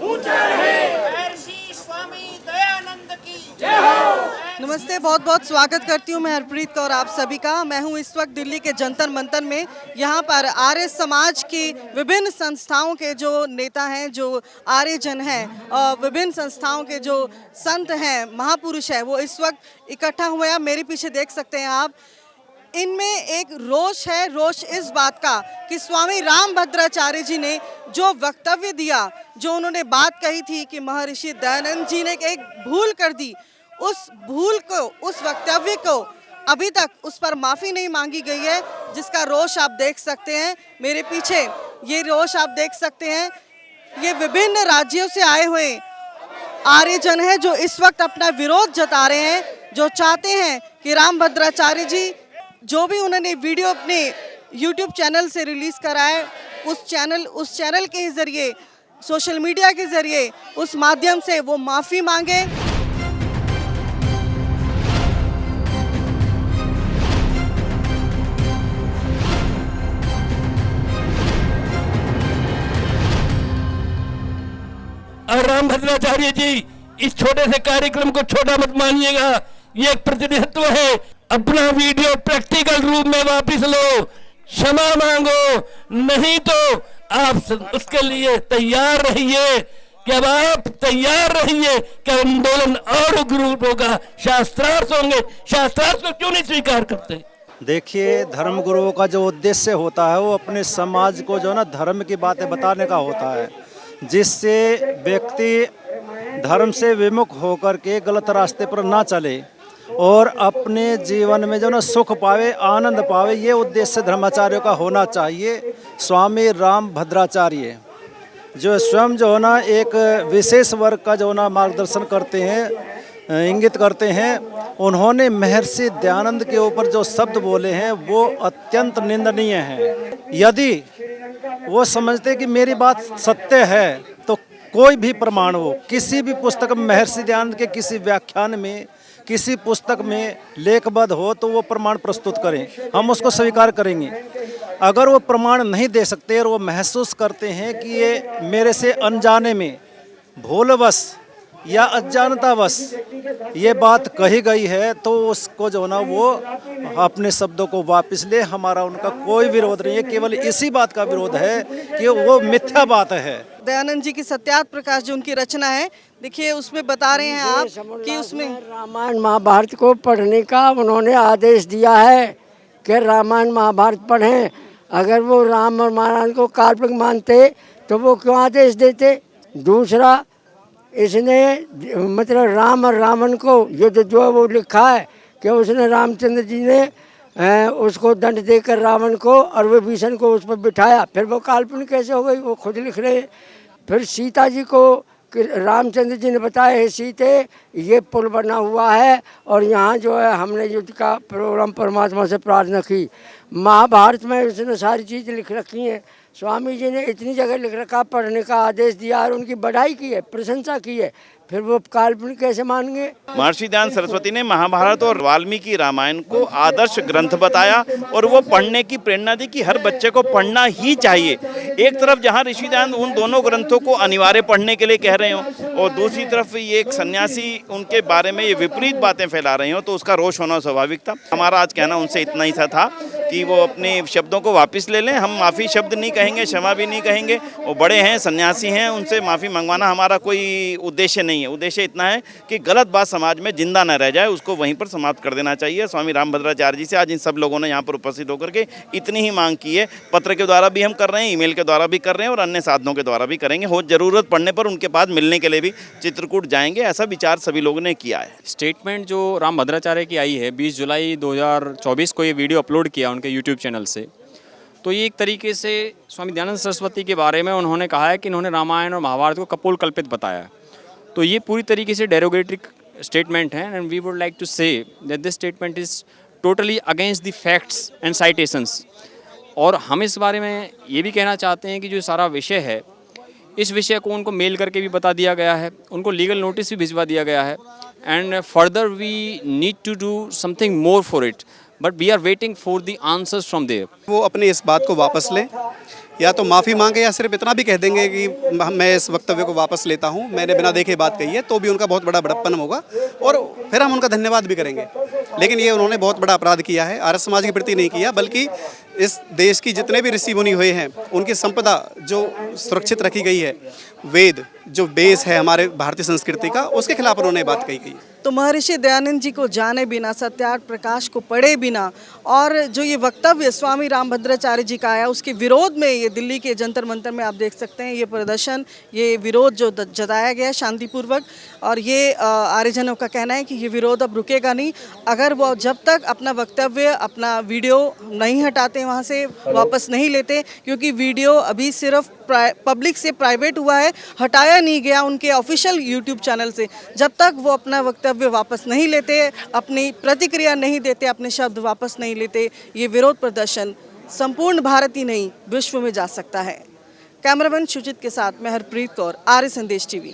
ऊंचा रहे। महर्षि स्वामी दयानंद की जय हो। नमस्ते, बहुत बहुत स्वागत करती हूँ मैं हरप्रीत कौर आप सभी का। मैं हूँ इस वक्त दिल्ली के जंतर मंतर में। यहाँ पर आर्य समाज की विभिन्न संस्थाओं के जो नेता हैं, जो आर्यजन हैं और विभिन्न संस्थाओं के जो संत हैं, महापुरुष हैं, वो इस वक्त इकट्ठा हुए हैं। मेरे पीछे देख सकते हैं आप। इनमें एक रोष है, रोष इस बात का कि स्वामी रामभद्राचार्य जी ने जो वक्तव्य दिया, जो उन्होंने बात कही थी कि महर्षि दयानंद जी ने एक भूल कर दी, उस भूल को, उस वक्तव्य को अभी तक उस पर माफ़ी नहीं मांगी गई है, जिसका रोष आप देख सकते हैं मेरे पीछे। ये रोष आप देख सकते हैं, ये विभिन्न राज्यों से आए हुए आर्यजन हैं जो इस वक्त अपना विरोध जता रहे हैं, जो चाहते हैं कि रामभद्राचार्य जी जो भी उन्होंने वीडियो अपने YouTube चैनल से रिलीज़ करा है, उस चैनल के ज़रिए, सोशल मीडिया के ज़रिए, उस माध्यम से वो माफ़ी मांगे। और रामभद्राचार्य जी, इस छोटे से कार्यक्रम को छोटा मत मानिएगा, ये एक प्रतिनिधित्व है। अपना वीडियो प्रैक्टिकल रूप में वापस लो, क्षमा मांगो, नहीं तो आप उसके लिए तैयार रहिए कि अब आप तैयार रहिए कि आंदोलन और उग्र रूप होगा। शास्त्रार्थ होंगे, शास्त्रार्थ को क्यों नहीं स्वीकार करते? देखिए, धर्म गुरुओं का जो उद्देश्य होता है वो अपने समाज को जो ना धर्म की बातें बताने का होता है, जिससे व्यक्ति धर्म से विमुख होकर के गलत रास्ते पर ना चले और अपने जीवन में जो ना सुख पावे, आनंद पावे। ये उद्देश्य धर्माचार्यों का होना चाहिए। स्वामी रामभद्राचार्य जो स्वयं जो है ना एक विशेष वर्ग का जो ना मार्गदर्शन करते हैं, इंगित करते हैं, उन्होंने महर्षि दयानंद के ऊपर जो शब्द बोले हैं वो अत्यंत निंदनीय हैं। यदि वो समझते कि मेरी बात सत्य है तो कोई भी प्रमाण हो, किसी भी पुस्तक में, महर्षि दयानंद के किसी व्याख्यान में, किसी पुस्तक में लेखबद्ध हो तो वो प्रमाण प्रस्तुत करें, हम उसको स्वीकार करेंगे। अगर वो प्रमाण नहीं दे सकते और वो महसूस करते हैं कि ये मेरे से अनजाने में, भूलवश या अज्ञानतावश ये बात कही गई है, तो उसको जो ना वो अपने शब्दों को वापस ले। हमारा उनका कोई विरोध नहीं है, केवल इसी बात का विरोध है कि वो मिथ्या बात है। दयानंद जी की सत्यार्थ प्रकाश जो उनकी रचना है, देखिए उसमें बता रहे हैं आप कि उसमें रामायण महाभारत को पढ़ने का उन्होंने आदेश दिया है कि रामायण महाभारत पढ़ें। अगर वो राम और महाराज को काल्पनिक मानते तो वो क्यों आदेश देते? दूसरा, इसने मतलब राम और रावण को युद्ध जो वो लिखा है कि उसने रामचंद्र जी ने उसको दंड देकर रावण को और विभीषण को उस पर बिठाया, फिर वो काल्पनिक कैसे हो गई? वो खुद लिख रहे हैं। फिर सीता जी को रामचंद्र जी ने बताया है, सीते ये पुल बना हुआ है और यहाँ जो है हमने युद्ध का प्रोग्राम परमात्मा से प्रार्थना की। महाभारत में उसने सारी चीज़ लिख रखी हैं। स्वामी जी ने इतनी जगह लिख रखा, पढ़ने का आदेश दिया और उनकी बढ़ाई की है, प्रशंसा की है, फिर वो काल्पनिक कैसे मानेंगे? महर्षि दयानंद सरस्वती ने महाभारत और वाल्मीकि रामायण को आदर्श ग्रंथ बताया और वो पढ़ने की प्रेरणा दी कि हर बच्चे को पढ़ना ही चाहिए। एक तरफ जहाँ ऋषि दयानंद उन दोनों ग्रंथों को अनिवार्य पढ़ने के लिए कह रहे हो और दूसरी तरफ ये एक सन्यासी उनके बारे में ये विपरीत बातें फैला रहे हो, तो उसका रोष होना स्वाभाविक था। हमारा आज कहना उनसे इतना ही सा था कि वो अपने शब्दों को वापस ले लें। हम माफ़ी शब्द नहीं कहेंगे, क्षमा भी नहीं कहेंगे। वो बड़े हैं, सन्यासी हैं, उनसे माफ़ी मंगवाना हमारा कोई उद्देश्य नहीं है। उद्देश्य इतना है कि गलत बात समाज में जिंदा न रह जाए, उसको वहीं पर समाप्त कर देना चाहिए। स्वामी रामभद्राचार्य जी से आज इन सब लोगों ने यहाँ पर उपस्थित होकर के इतनी ही मांग की है। पत्र के द्वारा भी हम कर रहे हैं, ईमेल के द्वारा भी कर रहे हैं और अन्य साधनों के द्वारा भी करेंगे। हो जरूरत पड़ने पर उनके पास मिलने के लिए भी चित्रकूट जाएंगे, ऐसा विचार सभी लोगों ने किया है। स्टेटमेंट जो रामभद्राचार्य की आई है 20 जुलाई 2024 को ये वीडियो अपलोड किया उनके यूट्यूब चैनल से, तो ये एक तरीके से स्वामी दयानंद सरस्वती के बारे में उन्होंने कहा है कि इन्होंने रामायण और महाभारत को कपोल कल्पित बताया। तो ये पूरी तरीके से डेरोगेटरी स्टेटमेंट है and we would like to say that this statement is totally against the facts and citations. और हम इस बारे में ये भी कहना चाहते हैं कि जो सारा विषय है, इस विषय को उनको मेल करके भी बता दिया गया है, उनको लीगल नोटिस भी भिजवा दिया गया है and further we need to do something more for it, but we are waiting for the answers from there. वो अपने इस बात को वापस लें या तो माफ़ी मांगे या सिर्फ इतना भी कह देंगे कि मैं इस वक्तव्य को वापस लेता हूं, मैंने बिना देखे बात कही है, तो भी उनका बहुत बड़ा बड़प्पन होगा और फिर हम उनका धन्यवाद भी करेंगे। लेकिन ये उन्होंने बहुत बड़ा अपराध किया है, आर्य समाज के प्रति नहीं किया, बल्कि इस देश की जितने भी ऋषि मुनि हुए हैं उनकी संपदा जो सुरक्षित रखी गई है, वेद जो बेस है हमारे भारतीय संस्कृति का, उसके खिलाफ उन्होंने बात कही गई। तो महर्षि दयानंद जी को जाने बिना, सत्यार्थ प्रकाश को पढ़े बिना और जो ये वक्तव्य स्वामी रामभद्राचार्य जी का आया उसके विरोध में ये दिल्ली के जंतर मंतर में आप देख सकते हैं ये प्रदर्शन, ये विरोध जो जताया गया है शांतिपूर्वक। और ये आर्यजनों का कहना है कि ये विरोध अब रुकेगा नहीं, अगर वो जब तक अपना वक्तव्य, अपना वीडियो नहीं हटाते, वहाँ से वापस नहीं लेते, क्योंकि वीडियो अभी सिर्फ पब्लिक से प्राइवेट हुआ है, हटाया नहीं गया उनके ऑफिशियल यूट्यूब चैनल से। जब तक वो अपना वक्तव्य वापस नहीं लेते, अपनी प्रतिक्रिया नहीं देते, अपने शब्द वापस नहीं लेते, ये विरोध प्रदर्शन संपूर्ण भारत ही नहीं विश्व में जा सकता है। कैमरामैन सुचित के साथ मैं हरप्रीत कौर, आर्य संदेश टीवी।